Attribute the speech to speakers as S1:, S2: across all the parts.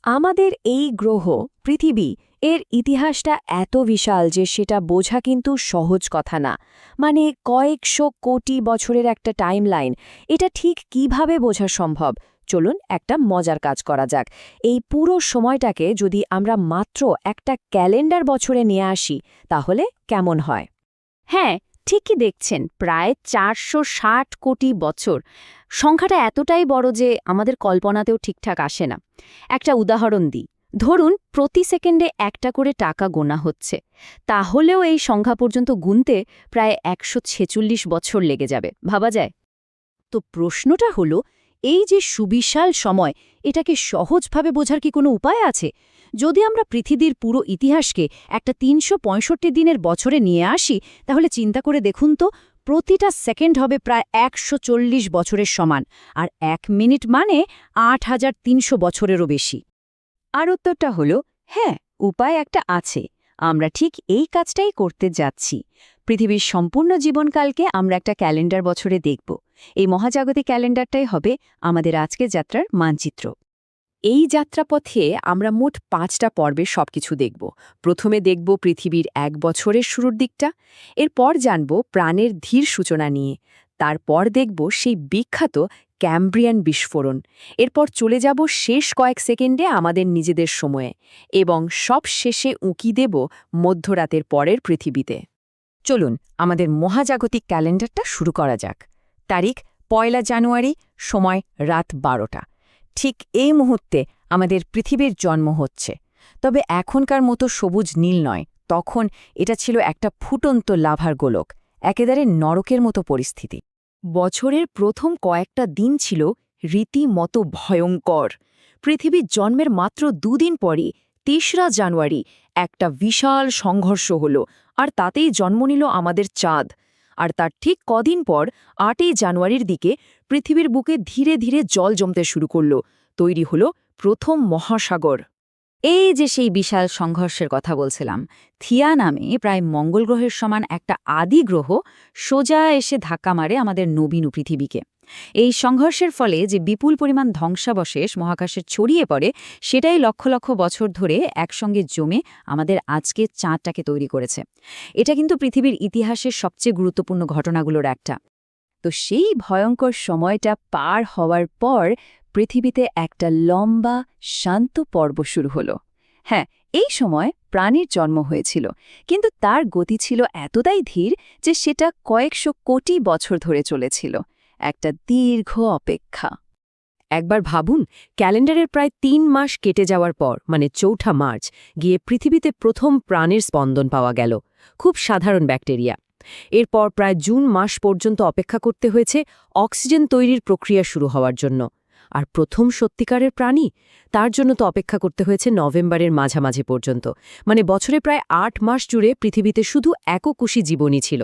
S1: আমাদের এই গ্রহ পৃথিবী এর ইতিহাসটা এত বিশাল যে সেটা বোঝা কিন্তু সহজ কথা না। মানে কয়েকশো কোটি বছরের একটা টাইমলাইন, এটা ঠিক কিভাবে বোঝা সম্ভব? চলুন একটা মজার কাজ করা যাক। এই পুরো সময়টাকে যদি আমরা মাত্র একটা ক্যালেন্ডার বছরে নিয়ে আসি, তাহলে কেমন হয়?
S2: হ্যাঁ, ঠিকই দেখছেন, প্রায় ৪৬০ কোটি বছর। সংখ্যাটা এতটাই বড় যে আমাদের কল্পনাতেও ঠিকঠাক আসে না। একটা উদাহরণ দিই। ধরুন প্রতি সেকেন্ডে একটা করে টাকা গোনা হচ্ছে। তাহলেও এই সংখ্যা পর্যন্ত গুনতে প্রায় ১৪৬ বছর লেগে যাবে, ভাবা যায়? তো প্রশ্নটা হলো, এই যে সুবিশাল সময়, এটাকে সহজভাবে বোঝার কি কোনো উপায় আছে? যদি আমরা পৃথিবীর পুরো ইতিহাসকে একটা ৩৬৫ দিনের বছরে নিয়ে আসি, তাহলে চিন্তা করে দেখুন তো, প্রতিটা সেকেন্ড হবে প্রায় ১৪০ বছরের সমান, আর ১ মিনিট মানে ৮৩০০ বছরেরও বেশি।
S1: আর উত্তরটা হলো হ্যাঁ, উপায় একটা আছে। আমরা ঠিক এই কাজটাই করতে যাচ্ছি। পৃথিবীর সম্পূর্ণ জীবনকালকে আমরা একটা ক্যালেন্ডার বছরে দেখব। এই মহাজাগতিক ক্যালেন্ডারটাই হবে আমাদের আজকের যাত্রার মানচিত্র। এই যাত্রাপথে আমরা মোট ৫টা পর্বে সবকিছু দেখব। প্রথমে দেখব পৃথিবীর ১ বছরের শুরুর দিকটা, এরপর জানব প্রাণের ধীর সূচনা নিয়ে, তারপর দেখব সেই বিখ্যাত ক্যাম্ব্রিয়ান বিস্ফোরণ, এরপর চলে যাব শেষ কয়েক সেকেন্ডে আমাদের নিজেদের সময়ে, এবং সব শেষে উঁকি দেব মধ্যরাতের পরের পৃথিবীতে। চলুন আমাদের মহাজাগতিক ক্যালেন্ডারটা শুরু করা যাক। তারিখ ১ জানুয়ারি, সময় রাত ১২টা। ঠিক এই মুহূর্তে আমাদের পৃথিবীর জন্ম হচ্ছে। তবে এখনকার মতো সবুজ নীল নয়, তখন এটা ছিল একটা ফুটন্ত লাভার গোলক, একেবারে নরকের মতো পরিস্থিতি। বছরের প্রথম কয়েকটা দিন ছিল রীতিমতো ভয়ঙ্কর। পৃথিবীর জন্মের মাত্র ২ দিন পরই ৩রা জানুয়ারি একটা বিশাল সংঘর্ষ হলো, আর তাতেই জন্ম নিল আমাদের চাঁদ। আর তার ঠিক কদিন পর ৮ই জানুয়ারির দিকে পৃথিবীর বুকে ধীরে ধীরে জল জমতে শুরু করল, তৈরি হলো প্রথম মহাসাগর।
S2: এই যে সেই বিশাল সংঘর্ষের কথা বলছিলাম, থিয়া নামে প্রায় মঙ্গল গ্রহের সমান একটা আদি গ্রহ সোজা এসে ধাক্কা মারে আমাদের নবীন পৃথিবীকে। এই সংঘর্ষের ফলে যে বিপুল পরিমাণ ধ্বংসাবশেষ মহাকাশে ছড়িয়ে পড়ে, সেটাই লক্ষ লক্ষ বছর ধরে একসঙ্গে জমে আমাদের আজকের চাঁদটাকে তৈরি করেছে। এটা কিন্তু পৃথিবীর ইতিহাসের সবচেয়ে গুরুত্বপূর্ণ ঘটনাগুলোর একটা। তো সেই ভয়ঙ্কর সময়টা পার হওয়ার পর পৃথিবীতে একটা লম্বা শান্ত পর্ব শুরু হলো। হ্যাঁ, এই সময় প্রাণীর জন্ম হয়েছিল, কিন্তু তার গতি ছিল এতটাই ধীর যে সেটা কয়েকশো কোটি বছর ধরে চলেছিল। একটা দীর্ঘ অপেক্ষা। একবার ভাবুন, ক্যালেন্ডারের প্রায় ৩ মাস কেটে যাওয়ার পর, মানে ৪ঠা মার্চ, গিয়ে পৃথিবীতে প্রথম প্রাণের স্পন্দন পাওয়া গেল। খুব সাধারণ ব্যাকটেরিয়া। এরপর প্রায় জুন মাস পর্যন্ত অপেক্ষা করতে হয়েছে অক্সিজেন তৈরির প্রক্রিয়া শুরু হওয়ার জন্য। আর প্রথম সত্যিকারের প্রাণী, তার জন্য তো অপেক্ষা করতে হয়েছে নভেম্বরের মাঝামাঝি পর্যন্ত। মানে বছরে প্রায় ৮ মাস জুড়ে পৃথিবীতে শুধু এককোষী জীবনই ছিল।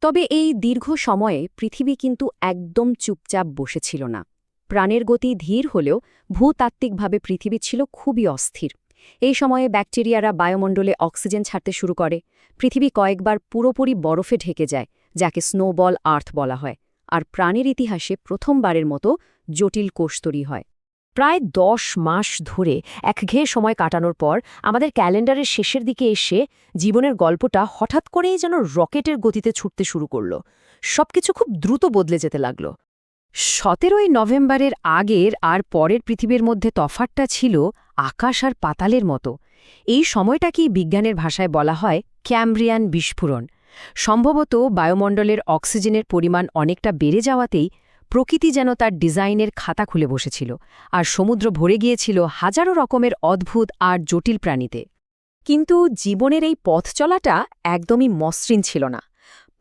S1: তবে এই দীর্ঘ সময়ে পৃথিবী কিন্তু একদম চুপচাপ বসেছিল না। প্রাণের গতি ধীর হলেও ভূতাত্ত্বিকভাবে পৃথিবী ছিল খুবই অস্থির। এই সময়ে ব্যাকটেরিয়ারা বায়ুমণ্ডলে অক্সিজেন ছাড়তে শুরু করে। পৃথিবী কয়েকবার পুরোপুরি বরফে ঢেকে যায়, যাকে স্নোবল আর্থ বলা হয়। আর প্রাণের ইতিহাসে প্রথমবারের মতো জটিল কোষ তৈরি হয়। প্রায় ১০ মাস ধরে একঘেয়ে সময় কাটানোর পর আমাদের ক্যালেন্ডারের শেষের দিকে এসে জীবনের গল্পটা হঠাৎ করেই যেন রকেটের গতিতে ছুটতে শুরু করল। সবকিছু খুব দ্রুত বদলে যেতে লাগল। ১৭ই নভেম্বরের আগের আর পরের পৃথিবীর মধ্যে তফাৎটা ছিল আকাশ আর পাতালের মতো। এই সময়টাকেই বিজ্ঞানের ভাষায় বলা হয় ক্যাম্ব্রিয়ান বিস্ফোরণ। সম্ভবত বায়ুমণ্ডলের অক্সিজেনের পরিমাণ অনেকটা বেড়ে যাওয়াতেই প্রকৃতি যেন তার ডিজাইনের খাতা খুলে বসেছিল, আর সমুদ্র ভরে গিয়েছিল হাজারো রকমের অদ্ভুত আর জটিল প্রাণীতে। কিন্তু জীবনের এই পথ চলাটা একদমই মসৃণ ছিল না।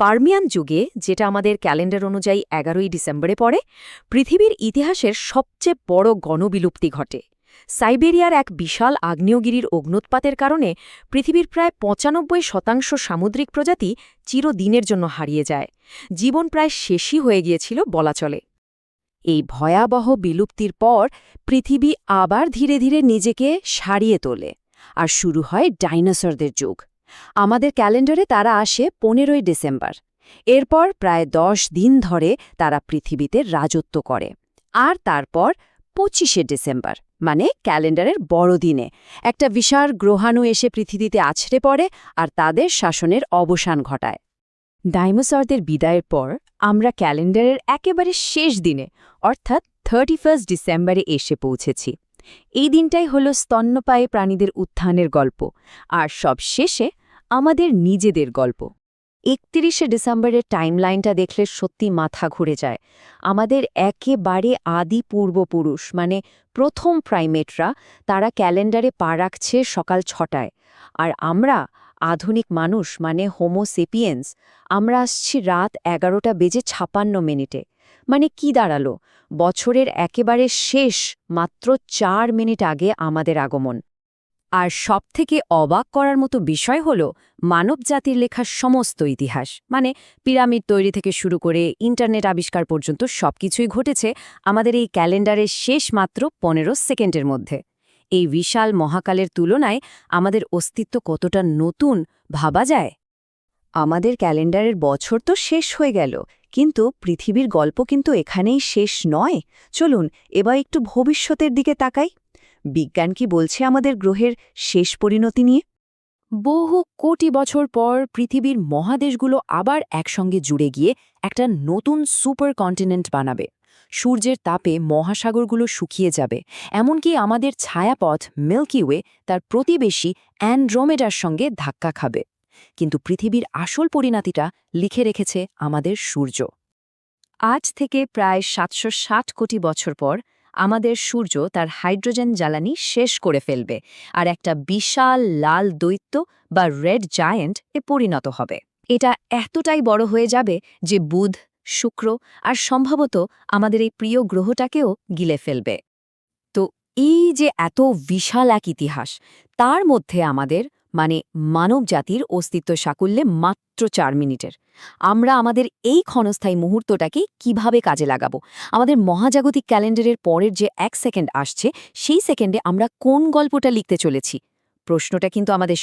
S1: পার্মিয়ান যুগে, যেটা আমাদের ক্যালেন্ডার অনুযায়ী ১১ই ডিসেম্বরে পড়ে, পৃথিবীর ইতিহাসের সবচেয়ে বড় গণবিলুপ্তি ঘটে। সাইবেরিয়ার এক বিশাল আগ্নেয়গিরির অগ্ন্যুৎপাতের কারণে পৃথিবীর প্রায় ৯৫% সামুদ্রিক প্রজাতি চিরদিনের জন্য হারিয়ে যায়। জীবন প্রায় শেষই হয়ে গিয়েছিল বলা চলে। এই ভয়াবহ বিলুপ্তির পর পৃথিবী আবার ধীরে ধীরে নিজেকে সারিয়ে তোলে, আর শুরু হয় ডাইনোসরদের যুগ। আমাদের ক্যালেন্ডারে তারা আসে ১৫ই ডিসেম্বর। এরপর প্রায় ১০ দিন ধরে তারা পৃথিবীতে রাজত্ব করে। আর তারপর ২৫শে ডিসেম্বর মানে ক্যালেন্ডারের বড়দিনে একটা বিশাল গ্রহাণু এসে পৃথিবীতে আছড়ে পড়ে আর তাদের শাসনের অবসান ঘটায়। ডাইনোসরদের বিদায়ের পর আমরা ক্যালেন্ডারের একেবারে শেষ দিনে অর্থাৎ 31 ডিসেম্বরে এসে পৌঁছেছি। এই দিনটাই হলো স্তন্যপায়ী প্রাণীদের উত্থানের গল্প, আর সব শেষে আমাদের নিজেদের গল্প। 31শে ডিসেম্বরের টাইমলাইনটা দেখলে সত্যি মাথা ঘুরে যায়। আমাদের একেবারে আদি পূর্বপুরুষ মানে প্রথম প্রাইমেটরা, তারা ক্যালেন্ডারে পা রাখছে সকাল 6টায়, আর আমরা আধুনিক মানুষ মানে হোমো সেপিয়েন্স, আমরা আসছি রাত 11টা বেজে 56 মিনিটে। মানে কি দাঁড়ালো, বছরের একেবারে শেষ মাত্র 4 মিনিট আগে আমাদের আগমন। আর সবথেকে অবাক করার মতো বিষয় হল মানবজাতির লেখা সমস্ত ইতিহাস, মানে পিরামিড তৈরি থেকে শুরু করে ইন্টারনেট আবিষ্কার পর্যন্ত সবকিছুই ঘটেছে আমাদের এই ক্যালেন্ডারের শেষ মাত্র 15 সেকেন্ডের মধ্যে। এই বিশাল মহাকালের তুলনায় আমাদের অস্তিত্ব কতটা নতুন ভাবা যায়। আমাদের ক্যালেন্ডারের বছর তো শেষ হয়ে গেল, কিন্তু পৃথিবীর গল্প কিন্তু এখানেই শেষ নয়। চলুন এবার একটু ভবিষ্যতের দিকে তাকাই। বিজ্ঞান কি বলছে আমাদের গ্রহের শেষ পরিণতি নিয়ে? বহু কোটি বছর পর পৃথিবীর মহাদেশগুলো আবার একসঙ্গে জুড়ে গিয়ে একটা নতুন সুপার কন্টিনেন্ট বানাবে। সূর্যের তাপে মহাসাগরগুলো শুকিয়ে যাবে, এমনকি আমাদের ছায়াপথ মিল্কি ওয়ে তার প্রতিবেশী অ্যান্ড্রোমেডার সঙ্গে ধাক্কা খাবে। কিন্তু পৃথিবীর আসল পরিণতিটা লিখে রেখেছে আমাদের সূর্য। আজ থেকে প্রায় 760 কোটি বছর পর আমাদের সূর্য তার হাইড্রোজেন জ্বালানি শেষ করে ফেলবে, আর একটা বিশাল লাল দৈত্য বা রেড জায়ান্ট এ পরিণত হবে। এটা এতটাই বড় হয়ে যাবে যে বুধ, শুক্র আর সম্ভবত আমাদের এই প্রিয় গ্রহটাকেও গিলে ফেলবে। তো এই যে এত বিশাল এক ইতিহাস, তার মধ্যে আমাদের মানে মানবজাতির অস্তিত্ব সাকুল্যে মাত্র 4 মিনিটের। আমরা আমাদের এই ক্ষণস্থায়ী মুহূর্তটাকে কিভাবে কাজে লাগাবো? আমাদের মহাজাগতিক ক্যালেন্ডারের পরের যে 1 সেকেন্ড আসছে, সেই সেকেন্ডে আমরা কোন গল্পটা লিখতে চলেছি? প্রশ্নটা কিন্তু আমাদের